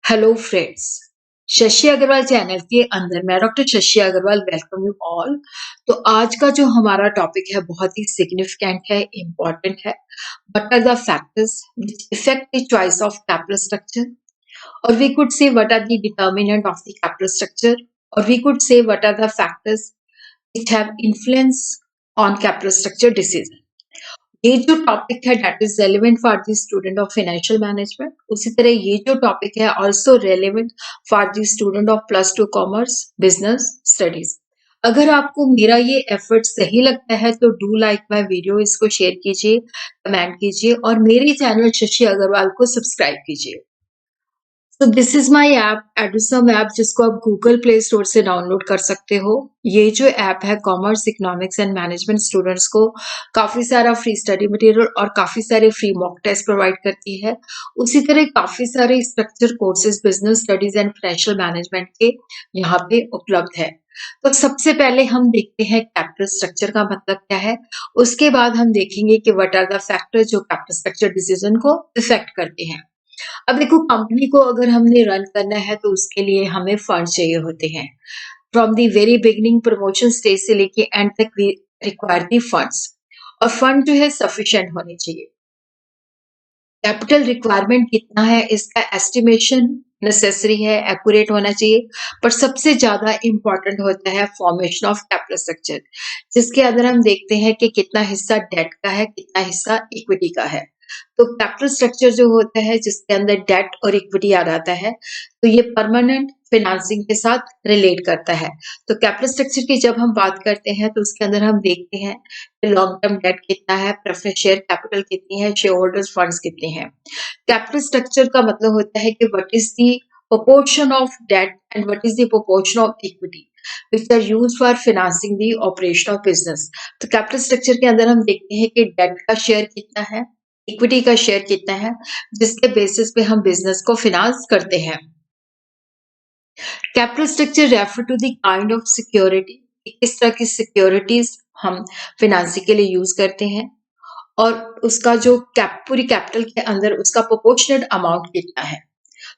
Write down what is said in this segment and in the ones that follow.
Hello friends, Shashi Agrawal channel के अंदर मैं doctor Shashi Agrawal welcome you all. तो आज का जो हमारा टॉपिक है बहुत ही सिग्निफिकेंट है, इम्पोर्टेंट है। What are the factors which effect the choice of capital structure, और we could say what are the determinant of the capital structure, और we could say what are the factors which have influence on capital structure decision. ये जो topic है that is relevant for the student of financial management. उसी तरह ये जो topic है also relevant for the student of +2 commerce business studies. अगर आपको मेरा ये एफर्ट सही लगता है तो डू लाइक माय वीडियो, इसको शेयर कीजिए, कमेंट कीजिए और मेरे चैनल शशि अग्रवाल को सब्सक्राइब कीजिए। तो this is my app Edusum app, जिसको आप गूगल प्ले स्टोर से डाउनलोड कर सकते हो। ये जो ऐप है commerce, economics and management students को काफी सारा फ्री स्टडी मटेरियल और काफी सारे फ्री मॉक टेस्ट प्रोवाइड करती है। उसी तरह काफी सारे structure courses business studies and financial management के यहाँ पे उपलब्ध है। तो सबसे पहले हम देखते हैं कैपिटल स्ट्रक्चर का मतलब क्या है। उसके बाद हम देखेंगे कि व्हाट आर द फैक्टर्स जो कैपिटल स्ट्रक्चर डिसीजन को इफेक्ट करते हैं। अब देखो, कंपनी को अगर हमने रन करना है तो उसके लिए हमें फंड चाहिए होते हैं। From the very beginning promotion stage से लेके एंड तक वी रिक्वायर दी फंड्स, और फंड जो है सफिशिएंट होने चाहिए। कैपिटल रिक्वायरमेंट कितना है इसका एस्टिमेशन नेसेसरी है, एक्यूरेट होना चाहिए। पर सबसे ज्यादा इंपॉर्टेंट होता है फॉर्मेशन ऑफ कैपिटल स्ट्रक्चर, जिसके अंदर हम देखते हैं कि कितना हिस्सा डेट का है, कितना हिस्सा इक्विटी का है। तो कैपिटल स्ट्रक्चर जो होता है जिसके अंदर डेट और इक्विटी आ जाता है, तो ये परमानेंट फाइनेंसिंग के साथ रिलेट करता है। तो कैपिटल स्ट्रक्चर की जब हम बात करते हैं तो उसके अंदर हम देखते हैं लॉन्ग टर्म डेट कितना है, प्रेफरेंस शेयर कैपिटल कितनी है, शेयर होल्डर्स फंड्स कितने हैं। कैपिटल स्ट्रक्चर का मतलब होता है कि what is the proportion of debt and what is the proportion of equity which are used for financing the operation of business। तो कैपिटल स्ट्रक्चर के अंदर हम देखते हैं कि डेट का शेयर कितना है, इक्विटी का शेयर कितना है, जिसके बेसिस पे हम बिजनेस को फिनांस करते हैं। Capital structure refer to the kind of security, किस तरह की सिक्योरिटीज हम फिनांसिंग के लिए यूज करते हैं, और उसका जो पूरी कैपिटल के अंदर उसका प्रोपोर्शनेट अमाउंट कितना है।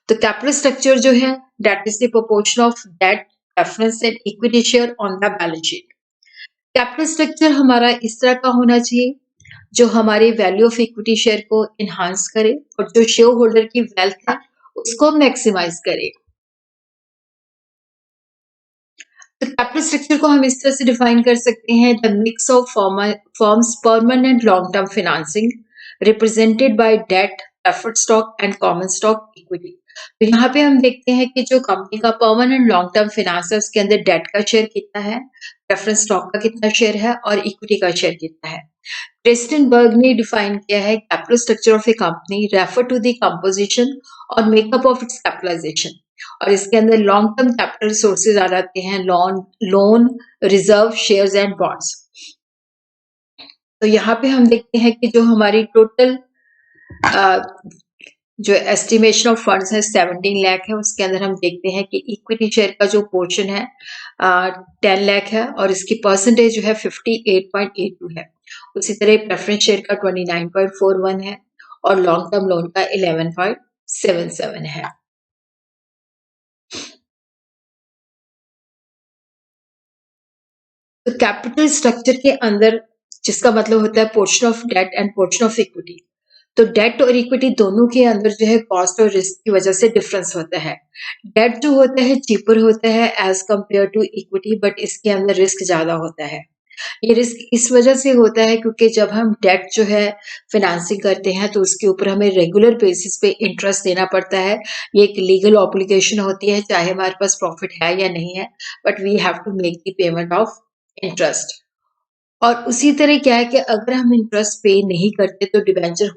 तो कैपिटल स्ट्रक्चर जो है that is the proportion of debt, preference and equity share on the balance sheet. Capital structure हमारा इस तरह का होना चाहिए जो हमारे वैल्यू ऑफ इक्विटी शेयर को इनहांस करे और जो शेयर होल्डर की वेल्थ है उसको मैक्सिमाइज करे। तो कैपिटल स्ट्रक्चर को हम इस तरह से डिफाइन कर सकते हैं, the mix of forms permanent long term financing represented by debt, preferred stock and common stock equity. तो यहाँ पे हम देखते हैं कि जो कंपनी का परमानेंट लॉन्ग टर्म फाइनेंस है उसके अंदर डेट का शेयर कितना है, प्रेफरेंस स्टॉक का कितना शेयर है और इक्विटी का शेयर कितना है। क्रिस्टनबर्ग ने डिफाइन किया है capital structure of a company refer to the composition और मेकअप ऑफ इट्स कैपिटलाइजेशन, और इसके अंदर लॉन्ग टर्म कैपिटल सोर्सेज आ जाते हैं, loan, reserve, shares and bonds. तो यहाँ पे हम देखते हैं कि जो हमारी टोटल जो एस्टिमेशन ऑफ फंड्स है 17 लाख है, उसके अंदर हम देखते हैं कि इक्विटी शेयर का जो पोर्शन है 10 लाख है और इसकी परसेंटेज जो है 58.82 है। उसी तरह प्रेफरेंस शेयर का 29.41 है और लॉन्ग टर्म लोन का 11.77 है। तो कैपिटल स्ट्रक्चर के अंदर जिसका मतलब होता है portion of debt and portion of equity, तो डेट और इक्विटी दोनों के अंदर जो है कॉस्ट और रिस्क की वजह से डिफरेंस होता है। डेट जो होता है चीपर होता है as compare to equity, but इसके अंदर रिस्क ज्यादा होता है। ये रिस्क इस वजह से होता है क्योंकि जब हम डेट जो है फाइनेंसिंग करते हैं तो उसके ऊपर हमें रेगुलर बेसिस पे इंटरेस्ट देना पड़ता है। ये एक लीगल ऑब्लिगेशन होती है, चाहे हमारे पास प्रॉफिट है या नहीं है, but we have to make the payment of interest. और उसी तरह क्या है कि अगर हम इंटरेस्ट पे नहीं करते तो डिबेंचर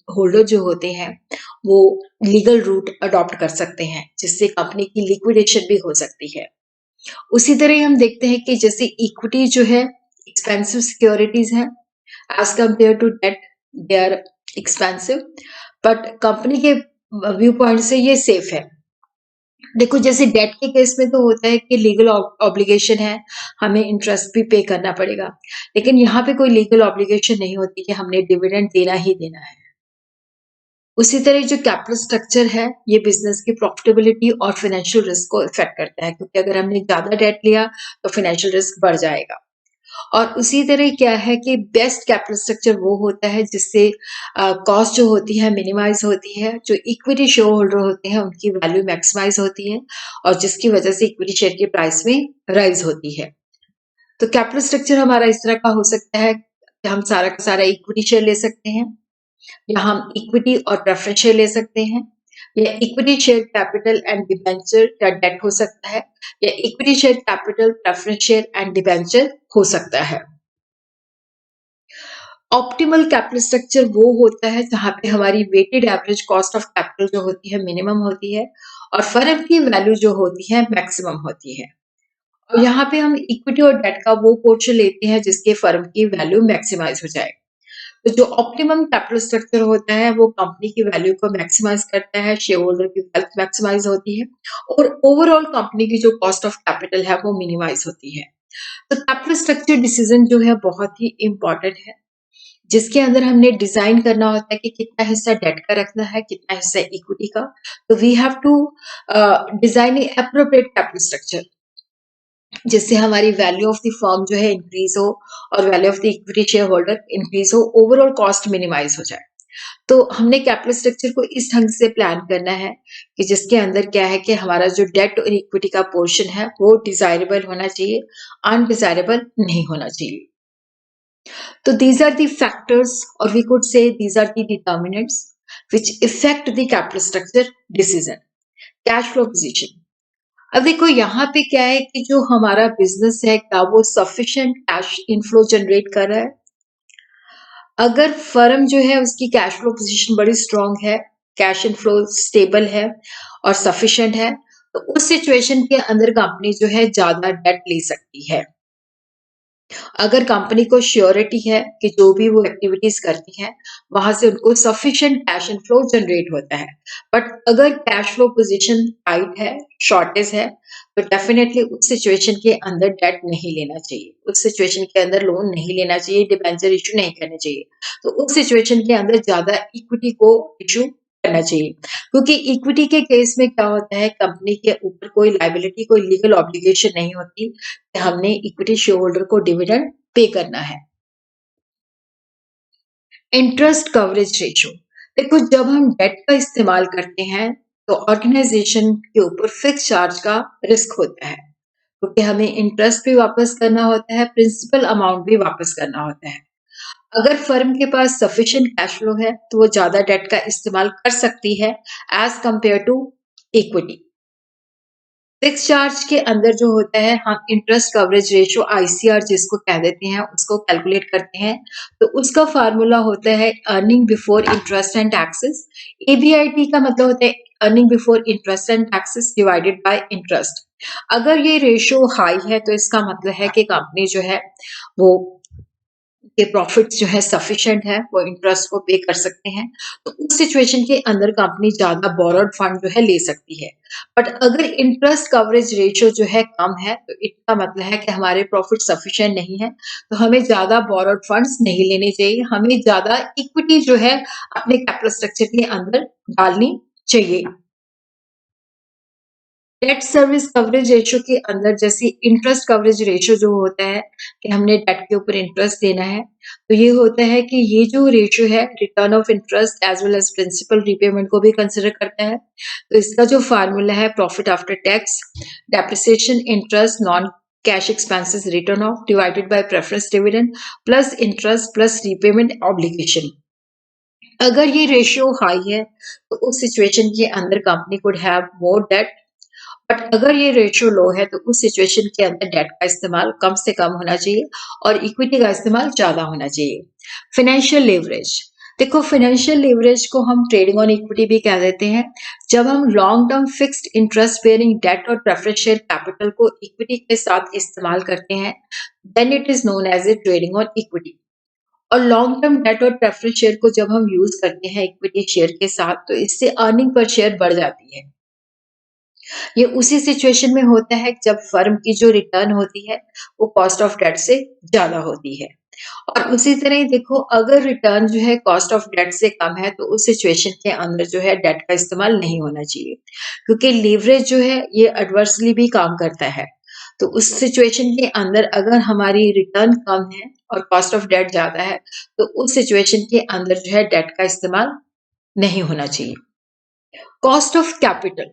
होल्डर जो होते हैं वो लीगल रूट अडॉप्ट कर सकते हैं, जिससे कंपनी की लिक्विडेशन भी हो सकती है। उसी तरह हम देखते हैं कि जैसे इक्विटी जो है एक्सपेंसिव सिक्योरिटीज है as compare to debt, they are expensive, but company के व्यू पॉइंट से ये सेफ है। देखो, जैसे डेट के केस में तो होता है कि लीगल ऑब्लिगेशन है, हमें इंटरेस्ट भी पे करना पड़ेगा, लेकिन यहाँ पे कोई लीगल ऑब्लिगेशन नहीं होती कि हमने डिविडेंड देना ही देना है। उसी तरह जो कैपिटल स्ट्रक्चर है, ये बिज़नेस की प्रॉफिटेबिलिटी और फाइनेंशियल रिस्क को इफ़ेक्ट करता है, क्योंकि अगर हमने ज़्यादा डेट लिया, तो फाइनेंशियल रिस्क बढ़ जाएगा। और उसी तरह क्या है कि बेस्ट कैपिटल स्ट्रक्चर वो होता है जिससे कॉस्ट जो होती है मिनिमाइज़ होती है, जो इक्विटी शेयर होल्डर होते हैं उनकी वैल्यू मैक्सिमाइज़ होती है और जिसकी वजह से इक्विटी शेयर की प्राइस में राइज़ होती है। तो कैपिटल स्ट्रक्चर हमारा इस तरह का हो सकता है कि हम सारा का सारा इक्विटी शेयर ले सकते हैं, या हम इक्विटी और प्रेफरेंस शेयर ले सकते हैं, या equity share capital and debenture या डेट हो सकता है, या equity share capital preference share and debenture हो सकता है। ऑप्टिमल कैपिटल स्ट्रक्चर वो होता है जहां पे हमारी weighted average cost of capital जो होती है मिनिमम होती है और फर्म की वैल्यू जो होती है मैक्सिमम होती है। और यहाँ पे हम इक्विटी और डेट का वो पोर्शन लेते हैं जिसके फर्म की वैल्यू मैक्सिमाइज हो जाए। तो जो ऑप्टिमम कैपिटल स्ट्रक्चर होता है वो कंपनी की वैल्यू को मैक्सिमाइज करता है, शेयर होल्डर की वेल्थ मैक्सिमाइज होती है और ओवरऑल कंपनी की जो कॉस्ट ऑफ कैपिटल है वो मिनिमाइज होती है। तो कैपिटल स्ट्रक्चर डिसीजन जो है बहुत ही इंपॉर्टेंट है, जिसके अंदर हमने डिजाइन करना होता है कि कितना हिस्सा डेट का रखना है, कितना हिस्सा इक्विटी का। तो we have to design appropriate capital structure जिससे हमारी वैल्यू ऑफ द फर्म जो है इंक्रीज हो और value of the equity share holder increase हो, ओवरऑल कॉस्ट मिनिमाइज हो जाए। तो हमने कैपिटल स्ट्रक्चर को इस ढंग से प्लान करना है कि जिसके अंदर क्या है कि हमारा जो डेट और इक्विटी का पोर्शन है वो डिजायरेबल होना चाहिए, अनडिजायरेबल नहीं होना चाहिए। So these are the factors, or we could say these are the determinants which affect the capital structure decision. Cash flow position. अब देखो यहाँ पे क्या है कि जो हमारा बिजनेस है क्या वो सफिशिएंट कैश इनफ्लो जनरेट कर रहा है। अगर फर्म जो है उसकी कैश फ्लो पोजीशन बड़ी स्ट्रांग है, कैश इनफ्लो स्टेबल है और सफिशिएंट है, तो उस सिचुएशन के अंदर कंपनी जो है ज्यादा डेट ले सकती है। अगर कंपनी को श्योरिटी है कि जो भी वो एक्टिविटीज करती है वहां से उनको सफिशिएंट कैश इनफ्लो जनरेट होता है। बट अगर कैश फ्लो पोजीशन टाइट है, शॉर्टेज है, तो डेफिनेटली उस सिचुएशन के अंदर डेट नहीं लेना चाहिए, उस सिचुएशन के अंदर लोन नहीं लेना चाहिए, डिबेंचर इशू नहीं करना चाहिए। तो उस सिचुएशन के अंदर ज्यादा इक्विटी को इशू करना चाहिए, क्योंकि इक्विटी के केस में क्या होता है कंपनी के ऊपर कोई लायबिलिटी, कोई लीगल ऑब्लिगेशन नहीं होती कि हमने इक्विटी शेयर होल्डर को डिविडेंड पे करना है। इंटरेस्ट कवरेज रेशियो, देखो जब हम डेट का इस्तेमाल करते हैं तो ऑर्गेनाइजेशन के ऊपर फिक्स चार्ज का रिस्क होता है, क्योंकि हमें इंटरेस्ट भी वापस करना होता है, प्रिंसिपल अमाउंट भी वापस करना होता है। अगर फर्म के पास सफिशिएंट कैश फ्लो है तो वो ज्यादा डेट का इस्तेमाल कर सकती है as compare to equity. Fix charge के अंदर जो होता है हम इंटरेस्ट कवरेज रेशियो आईसीआर जिसको कह देते हैं उसको कैलकुलेट करते हैं। तो उसका फार्मूला होता है earning before interest and taxes. EBIT का मतलब होता है earning before interest and taxes divided by interest. अगर ये रेशियो हाई है तो इसका मतलब है कि कंपनी जो है वो के प्रॉफिट्स जो है सफिशिएंट है, वो इंटरेस्ट को पे कर सकते हैं। तो उस सिचुएशन के अंदर कंपनी ज्यादा बोरोड फंड जो है ले सकती है। बट अगर इंटरेस्ट कवरेज रेशियो जो है कम है तो इसका मतलब है कि हमारे प्रॉफिट सफिशिएंट नहीं है, तो हमें ज्यादा बोरोड फंड्स नहीं लेने चाहिए, हमें ज्यादा इक्विटी जो है अपने कैपिटल स्ट्रक्चर के अंदर डालनी चाहिए। डेट सर्विस कवरेज रेशियो के अंदर जैसे इंटरेस्ट कवरेज रेशियो जो होता है कि हमने डेट के ऊपर इंटरेस्ट देना है, तो ये होता है कि ये जो रेशियो है return of interest as well as principal repayment को भी कंसिडर करता है। तो इसका जो फार्मूला है profit after tax depreciation interest non cash expenses return of divided by preference dividend plus interest plus repayment obligation. अगर ये रेशियो हाई है तो उस सिचुएशन के अंदर company could have more debt, but अगर ये रेशियो लो है तो उस सिचुएशन के अंदर डेट का इस्तेमाल कम से कम होना चाहिए और इक्विटी का इस्तेमाल ज्यादा होना चाहिए। फाइनेंशियल लेवरेज, देखो फाइनेंशियल लेवरेज को हम ट्रेडिंग ऑन इक्विटी भी कह देते हैं। जब हम long term fixed interest bearing debt और प्रेफरेंस शेयर कैपिटल को इक्विटी के साथ इस्तेमाल करते हैं then it is known as a trading on equity. और लॉन्ग टर्म डेट और प्रेफरेंस शेयर को जब हम यूज करते हैं इक्विटी शेयर के साथ तो इससे अर्निंग पर शेयर बढ़ जाती है। ये उसी सिचुएशन में होता है जब फर्म की जो रिटर्न होती है वो कॉस्ट ऑफ डेट से ज्यादा होती है। और उसी तरह ही देखो, अगर रिटर्न जो है कॉस्ट ऑफ डेट से कम है तो उस सिचुएशन के अंदर जो है डेट का इस्तेमाल नहीं होना चाहिए, क्योंकि लीवरेज जो है ये एडवर्सली भी काम करता है। तो उस सिचुएशन के अंदर अगर हमारी रिटर्न कम है और कॉस्ट ऑफ डेट ज्यादा है तो उस सिचुएशन के अंदर जो है डेट का इस्तेमाल नहीं होना चाहिए। Cost of capital,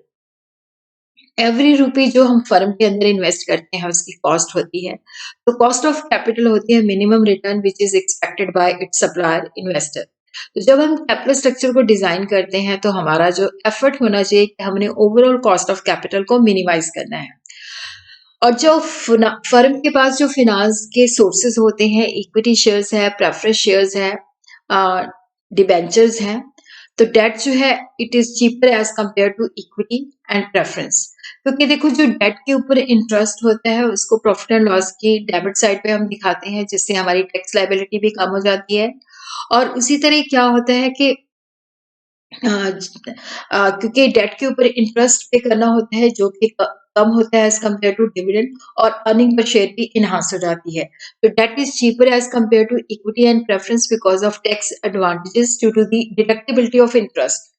every rupee जो हम फर्म के अंदर इन्वेस्ट करते हैं उसकी कॉस्ट होती है। तो कॉस्ट ऑफ कैपिटल होती है minimum return which is expected bye it's supplier investor. तो जब हम कैपिटल स्ट्रक्चर को डिजाइन करते हैं तो हमारा जो एफर्ट होना चाहिए कि हमने ओवरऑल कॉस्ट ऑफ कैपिटल को मिनिमाइज करना है। और जो फर्म के पास जो फिनांस के सोर्सेज होते हैं, इक्विटी शेयर्स है, प्रेफरेंस शेयर्स है, डिबेंचर्स हैं, तो डेट जो है it is cheaper as compare to equity and preference. क्योंकि देखो, जो डेट के ऊपर इंटरेस्ट होता है उसको प्रॉफिट एंड लॉस की डेबिट साइड पे हम दिखाते हैं, जिससे हमारी टैक्स लायबिलिटी भी कम हो जाती है। और उसी तरह क्या होता है कि क्योंकि डेट के ऊपर इंटरेस्ट पे करना होता है जो कि कम होता है एज कम्पेयर टू डिविडेंड, और अर्निंग पर शेयर भी इनहांस हो जाती है। तो debt is cheaper as compare to equity and preference because of tax advantages due to the deductibility of interest.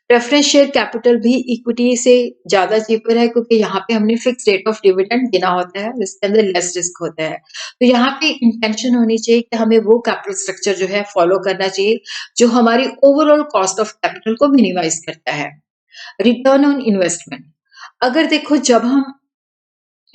Preference share capital भी इक्विटी से ज्यादा चीपर है, क्योंकि यहाँ पे हमने फिक्स रेट ऑफ डिविडेंड देना होता है, इसके अंदर लेस रिस्क होता है। तो यहाँ पे इंटेंशन होनी चाहिए कि हमें वो कैपिटल स्ट्रक्चर जो है फॉलो करना चाहिए जो हमारी ओवरऑल कॉस्ट ऑफ कैपिटल को मिनिमाइज करता है। रिटर्न ऑन इन्वेस्टमेंट, अगर देखो जब हम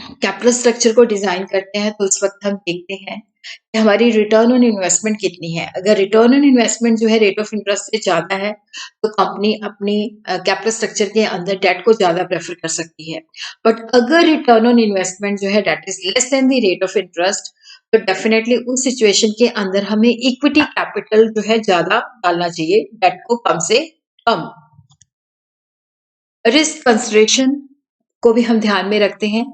कैपिटल स्ट्रक्चर को डिजाइन करते हैं तो उस वक्त हम देखते हैं कि हमारी रिटर्न ऑन इन्वेस्टमेंट कितनी है। अगर रिटर्न ऑन इन्वेस्टमेंट जो है रेट ऑफ इंटरेस्ट से ज्यादा है तो कंपनी अपनी कैपिटल स्ट्रक्चर के अंदर डेट को ज्यादा प्रेफर कर सकती है। बट अगर रिटर्न ऑन इन्वेस्टमेंट जो है debt is less than the rate of interest, तो डेफिनेटली उस सिचुएशन के अंदर हमें इक्विटी कैपिटल जो है ज्यादा डालना चाहिए, डेट को कम से कम। रिस्क कंसिडरेशन को भी हम ध्यान में रखते हैं।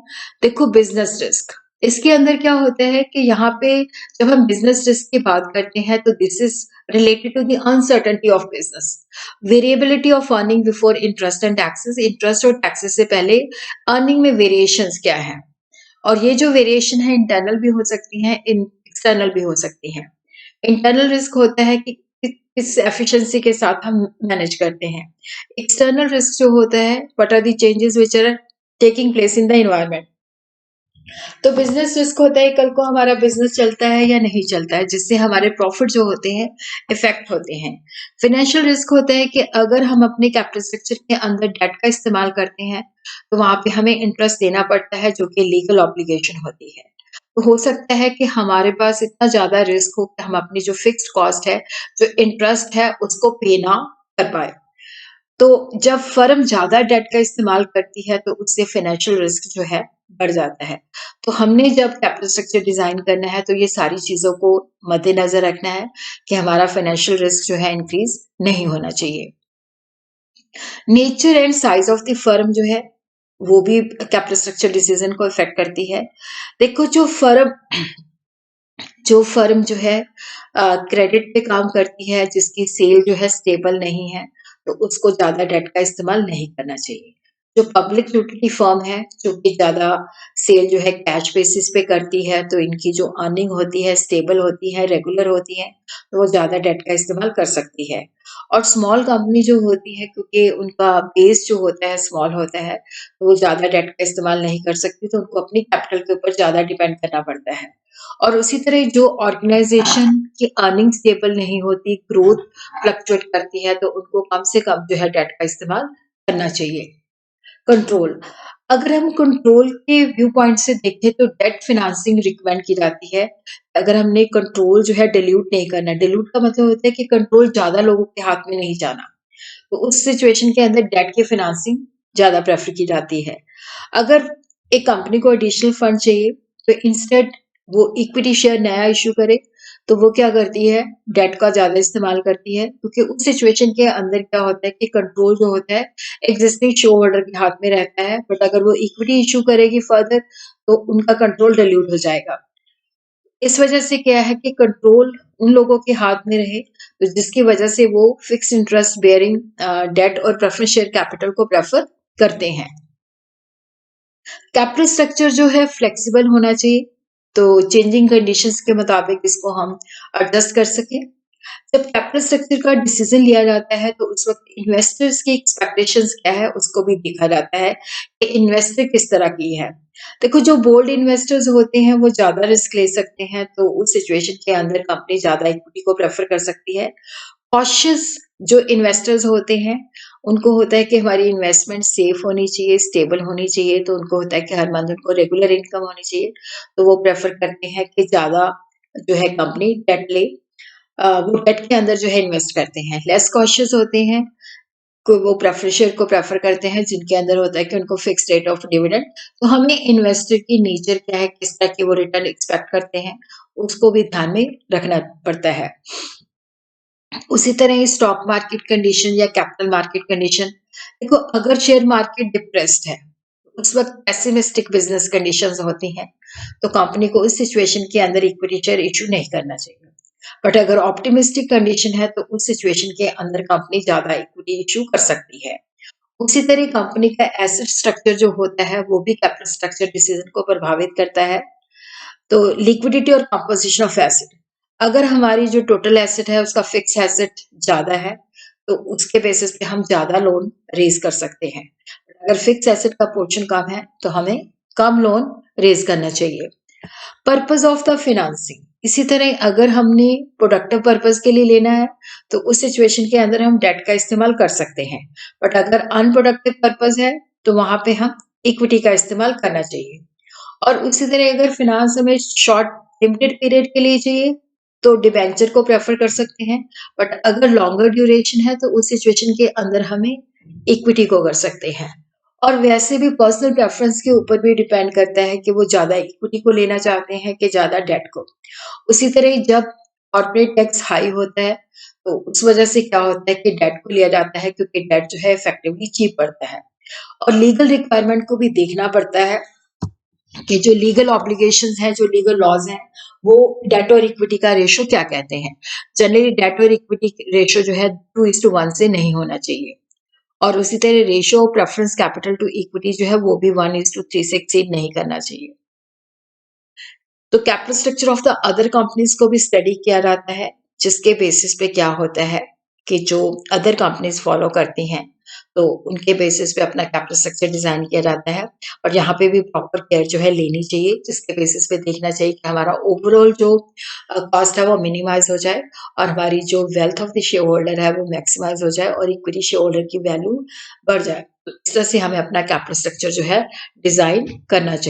देखो, बिजनेस रिस्क, इसके अंदर क्या होता है कि यहाँ पे जब हम बिजनेस रिस्क की बात करते हैं तो this is related to the uncertainty of business, variability of earning before interest and taxes. Interest और टैक्सेस से पहले अर्निंग में वेरिएशंस क्या है, और ये जो वेरिएशन है इंटरनल भी हो सकती है, एक्सटर्नल भी हो सकती है। इंटरनल रिस्क होता है कि किस एफिशिएंसी के साथ हम मैनेज करते हैं। एक्सटर्नल रिस्क जो होता है, what are the changes which are taking place in the environment. तो बिजनेस रिस्क होता है कल को हमारा बिजनेस चलता है या नहीं चलता है, जिससे हमारे प्रॉफिट जो होते हैं इफेक्ट होते हैं। फाइनेंशियल रिस्क होता है कि अगर हम अपने कैपिटल स्ट्रक्चर के अंदर डेट का इस्तेमाल करते हैं तो वहां पे हमें इंटरेस्ट देना पड़ता है जो कि लीगल ऑब्लिगेशन होती है। तो हो सकता है कि हमारे पास इतना ज्यादा रिस्क हो कि हम अपनी जो फिक्स्ड कॉस्ट है, जो इंटरेस्ट है, उसको पे ना कर पाए। तो जब फर्म ज्यादा डेट का इस्तेमाल करती है तो उससे फाइनेंशियल रिस्क जो है बढ़ जाता है। तो हमने जब कैपिटल स्ट्रक्चर डिजाइन करना है तो ये सारी चीजों को मद्देनजर रखना है कि हमारा फाइनेंशियल रिस्क जो है इंक्रीज नहीं होना चाहिए। Nature and size of the firm जो है वो भी कैपिटल स्ट्रक्चर डिसीजन को इफेक्ट करती है। देखो, जो फर्म जो है क्रेडिट पे काम करती है, जिसकी सेल जो है स्टेबल नहीं है, तो उसको ज्यादा डेट का इस्तेमाल नहीं करना चाहिए। जो पब्लिक यूटिलिटी फर्म है जो कि ज्यादा सेल जो है कैश बेसिस पे करती है, तो इनकी जो अर्निंग होती है स्टेबल होती है, रेगुलर होती है, तो वो ज्यादा डेट का इस्तेमाल कर सकती है। और स्मॉल कंपनी जो होती है, क्योंकि उनका बेस जो होता है स्मॉल होता है, तो वो ज्यादा डेट का इस्तेमाल नहीं कर सकती, तो उनको अपनी कैपिटल के ऊपर ज्यादा डिपेंड करना पड़ता है। और उसी तरह जो ऑर्गेनाइजेशन की अर्निंग स्टेबल नहीं होती, ग्रोथ फ्लक्चुएट करती है, तो उनको कम से कम जो है डेट का इस्तेमाल करना चाहिए। कंट्रोल, अगर हम कंट्रोल के व्यू पॉइंट से देखें तो डेट फिनेंसिंग रिकमेंड की जाती है। अगर हमने कंट्रोल जो है डिल्यूट नहीं करना, डिल्यूट का मतलब होता है कि कंट्रोल ज्यादा लोगों के हाथ में नहीं जाना, तो उस सिचुएशन के अंदर डेट की फिनेंसिंग ज्यादा प्रेफर की जाती है। अगर एक कंपनी को एडिशनल फंड चाहिए तो इंस्टेड वो इक्विटी शेयर नया इश्यू करे, तो वो क्या करती है, डेट का ज्यादा इस्तेमाल करती है, क्योंकि उस सिचुएशन के अंदर क्या होता है कि कंट्रोल जो होता है एग्जिस्टिंग शेयर होल्डर के हाथ में रहता है। बट अगर वो इक्विटी इश्यू करेगी फर्दर तो उनका कंट्रोल डिल्यूट हो जाएगा। इस वजह से क्या है कि कंट्रोल उन लोगों के हाथ में रहे, तो जिसकी वजह से वो फिक्स इंटरेस्ट बेयरिंग डेट और प्रेफरेंस शेयर कैपिटल को प्रेफर करते हैं। कैपिटल स्ट्रक्चर जो है फ्लेक्सिबल होना चाहिए, तो चेंजिंग कंडीशंस के मुताबिक इसको हम एडजस्ट कर सकें। जब कैपिटल स्ट्रक्चर का डिसीजन लिया जाता है तो उस वक्त इन्वेस्टर्स की एक्सपेक्टेशंस क्या है उसको भी देखा जाता है कि इन्वेस्टर किस तरह की है। देखो, जो बोल्ड इन्वेस्टर्स होते हैं वो ज्यादा रिस्क ले सकते हैं, तो उस सिचुएशन के अंदर कंपनी ज्यादा इक्विटी को प्रेफर कर सकती है। कॉशियस जो इन्वेस्टर्स होते हैं उनको होता है कि हमारी इन्वेस्टमेंट सेफ होनी चाहिए, स्टेबल होनी चाहिए, तो उनको होता है कि हर मंथ उनको रेगुलर इनकम होनी चाहिए, तो वो प्रेफर करते हैं कि ज्यादा जो है कंपनी डेट ले, वो डेट के अंदर जो है इन्वेस्ट करते हैं। लेस कॉशियस होते हैं को वो प्रेफर शेयर को प्रेफर करते हैं जिनके अंदर होता है कि उनको फिक्स रेट ऑफ डिविडेंड। तो हमें इन्वेस्टर की नेचर क्या है, किस तरह की वो रिटर्न एक्सपेक्ट करते हैं, उसको भी ध्यान में रखना पड़ता है। उसी तरह स्टॉक मार्केट कंडीशन या कैपिटल मार्केट कंडीशन, देखो अगर शेयर मार्केट डिप्रेस्ड है उस वक्त पेसिमिस्टिक बिजनेस कंडीशंस होती हैं, तो कंपनी को उस सिचुएशन के अंदर इक्विटी शेयर इशू नहीं करना चाहिए। बट अगर ऑप्टिमिस्टिक कंडीशन है तो उस सिचुएशन के अंदर कंपनी ज्यादा इक्विटी इशू कर सकती है। उसी तरह कंपनी का एसेट स्ट्रक्चर जो होता है वो भी कैपिटल स्ट्रक्चर डिसीजन को प्रभावित करता है। तो लिक्विडिटी और कंपोजिशन ऑफ एसेट, अगर हमारी जो टोटल एसेट है उसका फिक्स एसेट ज्यादा है तो उसके बेसिस पे हम ज्यादा लोन रेज कर सकते हैं। अगर फिक्स एसेट का पोर्शन कम है तो हमें कम लोन रेज करना चाहिए। पर्पस ऑफ द फिनांसिंग, इसी तरह अगर हमने प्रोडक्टिव पर्पस के लिए लेना है तो उस सिचुएशन के अंदर हम डेट का इस्तेमाल कर सकते हैं। बट अगर अनप्रोडक्टिव पर्पस है तो वहां पे हम इक्विटी का इस्तेमाल करना चाहिए। और उसी तरह अगर फिनांस हमें शॉर्ट लिमिटेड पीरियड के लिए चाहिए तो डिबेंचर को प्रेफर कर सकते हैं। बट अगर लॉन्गर ड्यूरेशन है तो उस सिचुएशन के अंदर हमें इक्विटी को कर सकते हैं। और वैसे भी पर्सनल प्रेफरेंस के ऊपर भी डिपेंड करता है कि वो ज्यादा इक्विटी को लेना चाहते हैं कि ज्यादा डेट को। उसी तरह जब कॉर्पोरेट टैक्स हाई होता है तो उस वजह से क्या होता है कि डेट को लिया जाता है, क्योंकि डेट जो है इफेक्टिवली चीप पड़ता है। और लीगल रिक्वायरमेंट को भी देखना पड़ता है कि जो लीगल ऑब्लिगेशंस हैं, जो लीगल लॉज हैं, वो डेट और इक्विटी का रेशो क्या कहते हैं। जनरली डेट और इक्विटी रेशो जो है 2:1 से नहीं होना चाहिए। और उसी तरह ratio of preference capital to equity जो है वो भी 1:3 से एक्सीड नहीं करना चाहिए। तो capital structure of the other companies को भी स्टडी किया जाता है, जिसके बेसिस पे क्या होता है कि जो अदर कंपनीज फॉलो करती हैं तो उनके बेसिस पे अपना कैपिटल स्ट्रक्चर डिजाइन किया जाता है। और यहाँ पे भी प्रॉपर केयर जो है लेनी चाहिए, जिसके बेसिस पे देखना चाहिए कि हमारा ओवरऑल जो कॉस्ट है वो मिनिमाइज हो जाए और हमारी जो wealth of the share holder है वो मैक्सिमाइज हो जाए और इक्विटी शेयर होल्डर की वैल्यू बढ़ जाए। तो इस तरह से हमें अपना कैपिटल स्ट्रक्चर जो है डिजाइन करना चाहिए।